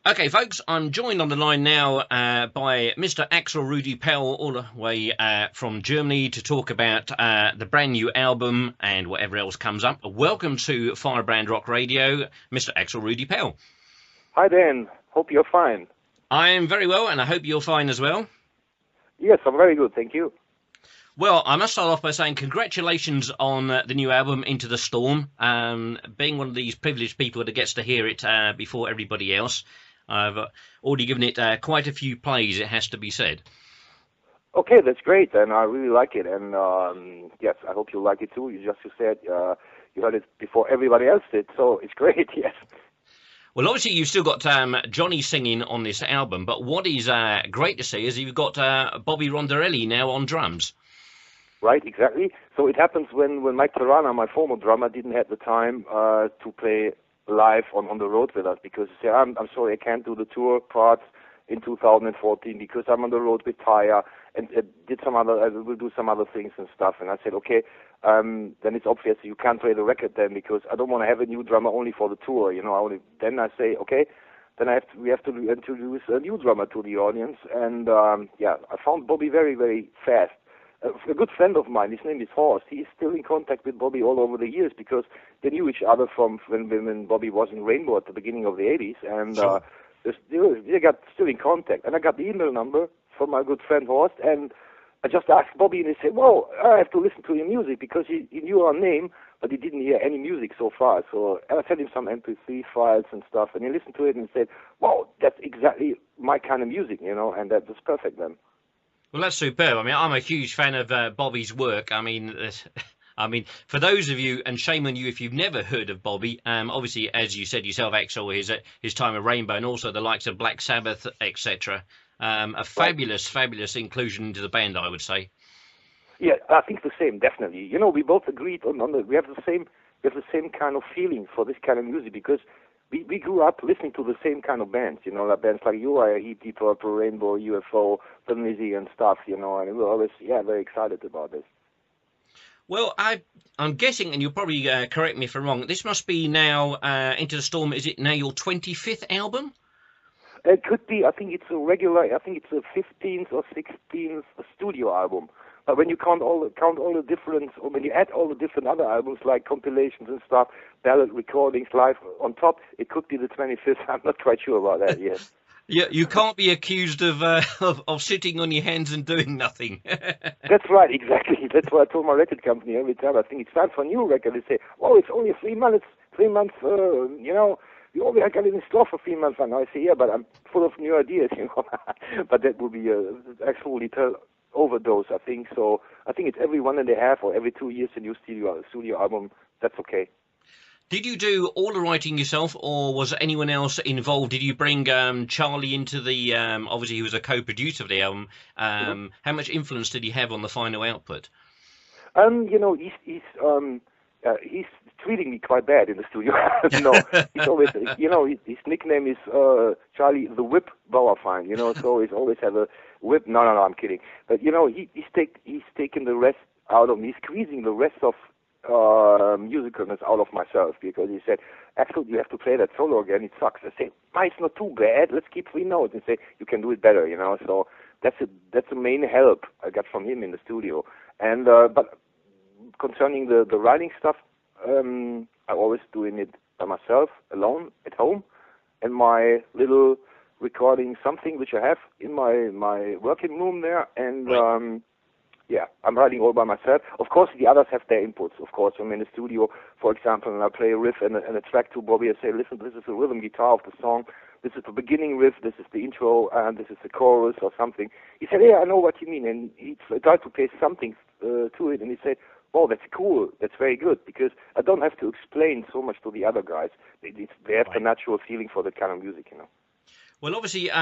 Okay, folks, I'm joined on the line now by Mr. Axel Rudi Pell, all the way from Germany, to talk about the brand new album and whatever else comes up. Welcome to Firebrand Rock Radio, Mr. Axel Rudi Pell. Hi, Dan. Hope you're fine. I'm very well, and I hope you're fine as well. Yes, I'm very good, thank you. Well, I must start off by saying congratulations on the new album, Into the Storm. Being one of these privileged people that gets to hear it before everybody else, I've already given it quite a few plays, it has to be said. Okay, that's great, and I really like it. And yes, I hope you like it too. You said you heard it before everybody else did, so it's great. Yes. Well, obviously you've still got Johnny singing on this album, but what is great to see is you've got Bobby Rondarelli now on drums. Right, exactly. So it happens when Mike Terrana, my former drummer, didn't have the time to play live on the road with us, because he said, I'm sorry, I can't do the tour parts in 2014 because I'm on the road with Taya and we'll do some other things and stuff. And I said, okay, then it's obvious you can't play the record then, because I don't want to have a new drummer only for the tour, you know. Then I say, okay, then we have to introduce a new drummer to the audience. And I found Bobby very, very fast. A good friend of mine, his name is Horst. He is still in contact with Bobby all over the years, because they knew each other from when Bobby was in Rainbow at the beginning of the 80s, and Sure. they got still in contact. And I got the email number from my good friend Horst, and I just asked Bobby, and he said, well, I have to listen to your music, because he knew our name, but he didn't hear any music so far. So I sent him some MP3 files and stuff, and he listened to it and said, wow, that's exactly my kind of music, you know, and that was perfect then. Well, that's superb. I mean, I'm a huge fan of Bobby's work. I mean, for those of you, and shame on you if you've never heard of Bobby, obviously, as you said yourself, Axel, his time of Rainbow, and also the likes of Black Sabbath, etc. A fabulous, fabulous inclusion into the band, I would say. Yeah, I think the same, definitely. You know, we both agreed we have the same kind of feeling for this kind of music, because we grew up listening to the same kind of bands, you know, like bands like Uriah Heep, Deep Purple, Rainbow, UFO, The Lizzy and stuff, you know, and we were always, very excited about this. Well, I'm guessing, and you'll probably correct me if I'm wrong, this must be now, Into the Storm, is it now your 25th album? It could be. I think it's a 15th or 16th studio album. But when you count all the different, or when you add all the different other albums like compilations and stuff, ballad recordings live on top, it could be the 25th. I'm not quite sure about that yet. Yeah, you can't be accused of sitting on your hands and doing nothing. That's right, exactly. That's what I told my record company every time. I think it's time for a new record. They say, "Oh, it's only 3 months. 3 months. You know, you only got it in store for 3 months." And I say, "Yeah, but I'm full of new ideas, you know." But that would be actually overdose, I think. So I think it's every 1.5 or every 2 years a new studio album. That's okay. Did you do all the writing yourself, or was anyone else involved? Did you bring Charlie into the? Obviously, he was a co-producer of the album. How much influence did he have on the final output? You know, he's treating me quite bad in the studio. No, he's always, you know, his nickname is Charlie the Whip Bauerfein. You know, so he's always have a whip. No, I'm kidding. But you know, he's taken the rest out of me. He's squeezing the rest of musicalness out of myself, because he said, Axel, you have to play that solo again, it sucks. I say, it's not too bad, let's keep 3 notes, and say, you can do it better, you know. So that's the main help I got from him in the studio. And but concerning the writing stuff, I'm always doing it by myself, alone, at home, and my little recording something which I have in my working room there, and Right. I'm writing all by myself. Of course, the others have their inputs. Of course, I'm in the studio, for example, and I play a riff and a track to Bobby. I say, listen, this is the rhythm guitar of the song. This is the beginning riff. This is the intro, and this is the chorus or something. He said, yeah, I know what you mean. And he tried to play something to it, and he said, oh, that's cool. That's very good, because I don't have to explain so much to the other guys. They have the natural feeling for that kind of music, you know. Well, obviously,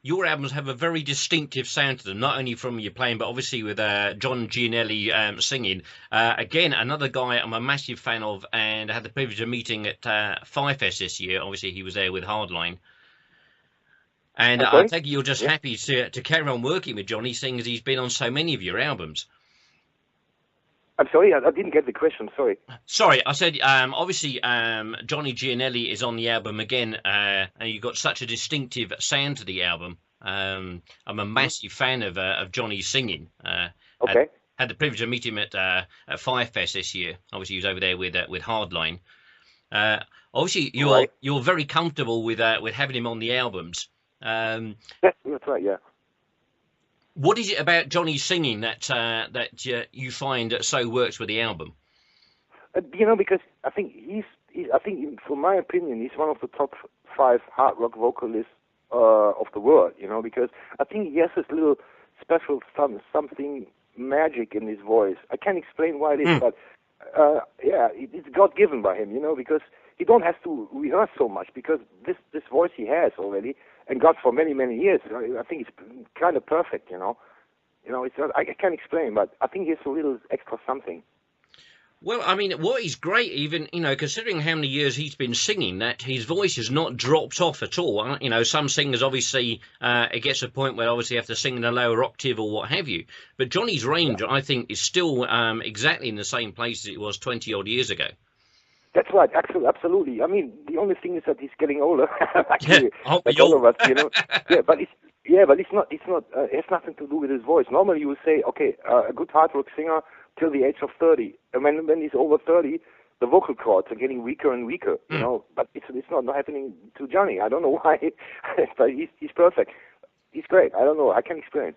your albums have a very distinctive sound to them, not only from your playing, but obviously with John Gianelli singing. Again, another guy I'm a massive fan of, and I had the privilege of meeting at Firefest this year. Obviously, he was there with Hardline. And I take it you're just happy to carry on working with Johnny, seeing as he's been on so many of your albums. I'm sorry, I didn't get the question. Sorry. Sorry, I said obviously Johnny Giannelli is on the album again, and you've got such a distinctive sound to the album. I'm a massive fan of Johnny's singing. Okay. Had the privilege of meeting him at Firefest this year. Obviously, he was over there with Hardline. Obviously, you're very comfortable with having him on the albums. That's right. Yeah. What is it about Johnny's singing that you find so works with the album? Because I think I think, for my opinion, he's one of the top 5 hard rock vocalists of the world. Because I think he has this little special something magic in his voice. I can't explain why it is, but it's God given by him. Because he don't have to rehearse so much, because this voice he has already, and got for many, many years. I think it's kind of perfect. It's I can't explain, but I think he has a little extra something. Well, I mean, what is great, even, considering how many years he's been singing, that his voice has not dropped off at all. Some singers, obviously, it gets to a point where obviously you have to sing in a lower octave or what have you. But Johnny's range, I think, is still exactly in the same place as it was 20-odd years ago. That's right, absolutely. I mean, the only thing is that he's getting older, actually, like all of us, but it's not. It has nothing to do with his voice. Normally, you would say, okay, a good hard rock singer till the age of 30, and when he's over 30, the vocal cords are getting weaker and weaker. But it's not happening to Johnny. I don't know why, but he's perfect. He's great. I don't know. I can't explain.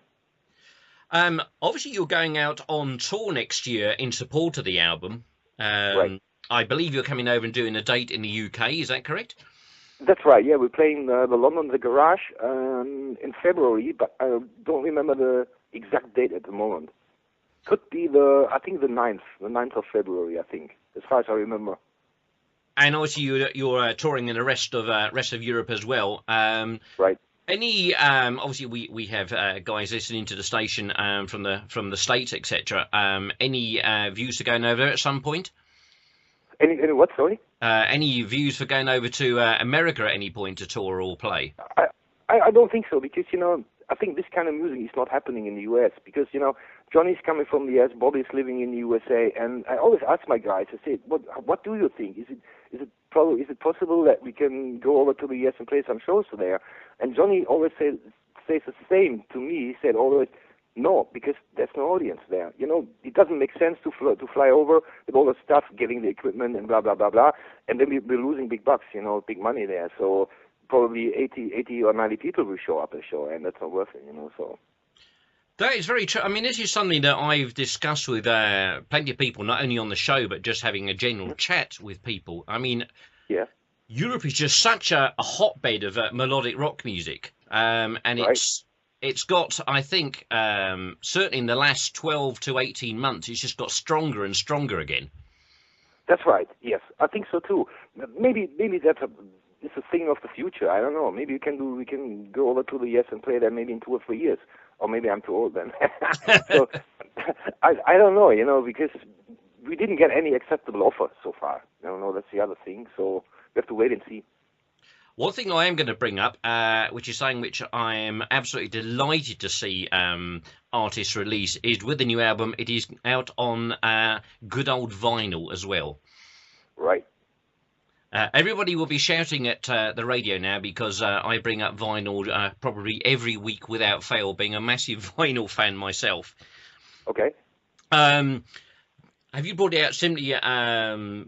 Obviously, you're going out on tour next year in support of the album. Right. I believe you're coming over and doing a date in the UK. Is that correct? That's right. Yeah, we're playing the London The Garage in February, but I don't remember the exact date at the moment. Could be the 9th of February, I think, as far as I remember. And obviously you're touring in the rest of Europe as well. Right. Any obviously we have guys listening to the station from the States, etc. Any views to going over at some point? Any what? Sorry. Any views for going over to America at any point to tour or play? I don't think so, because I think this kind of music is not happening in the US, because Johnny's coming from the US, Bobby's living in the USA, and I always ask my guys, I say, what do you think? Is it possible that we can go over to the US and play some shows there? And Johnny always says the same to me. He said always, no, because there's no audience there. It doesn't make sense to fly over with all the stuff, getting the equipment and blah blah blah blah, and then we're losing big bucks, big money there. So probably 80 or 90 people will show up at the show, and that's not worth it, So that is very true. I mean, this is something that I've discussed with plenty of people, not only on the show, but just having a general chat with people. I mean, yeah, Europe is just such a hotbed of melodic rock music, and it's got, I think, certainly in the last 12 to 18 months, it's just got stronger and stronger again. That's right. Yes, I think so too. Maybe it's a thing of the future. I don't know. Maybe we can go over to the US and play there maybe in 2 or 3 years, or maybe I'm too old then. So I don't know, because we didn't get any acceptable offer so far. I don't know. That's the other thing. So we have to wait and see. One thing I am going to bring up, which I am absolutely delighted to see artists release, is with the new album. It is out on good old vinyl as well. Right. Everybody will be shouting at the radio now because I bring up vinyl probably every week without fail, being a massive vinyl fan myself. Okay. Have you brought it out simply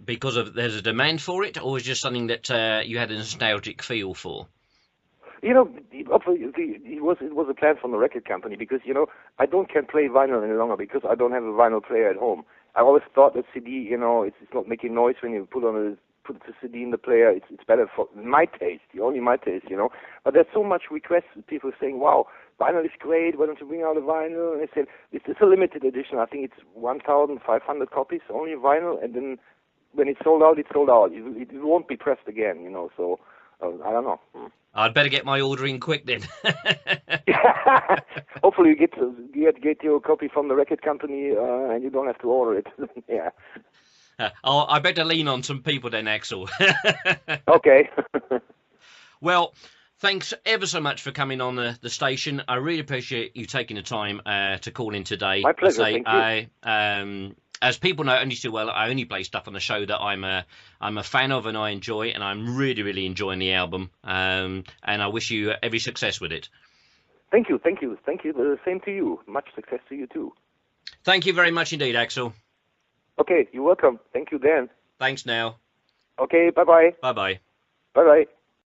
because there's a demand for it, or is it just something that you had a nostalgic feel for? It was a plan from the record company, because I can't play vinyl any longer because I don't have a vinyl player at home. I always thought that CD, it's not making noise when you put the CD in the player. It's better for my taste, only my taste, But there's so much requests, people saying, wow, vinyl is great, why don't you bring out a vinyl? And I said, it's a limited edition. I think it's 1,500 copies, only vinyl, and then when it's sold out, it's sold out. It won't be pressed again, So I don't know. I'd better get my order in quick then. Hopefully you get your copy from the record company and you don't have to order it. Yeah. I better lean on some people then, Axel. Okay. Well, thanks ever so much for coming on the station. I really appreciate you taking the time to call in today. My pleasure. Thank you. as people know only too well, I only play stuff on the show that I'm a fan of and I enjoy, and I'm really, really enjoying the album. And I wish you every success with it. Thank you. The same to you. Much success to you too. Thank you very much indeed, Axel. Okay, you're welcome. Thank you, Dan. Thanks now. Okay, bye-bye. Bye-bye. Bye-bye.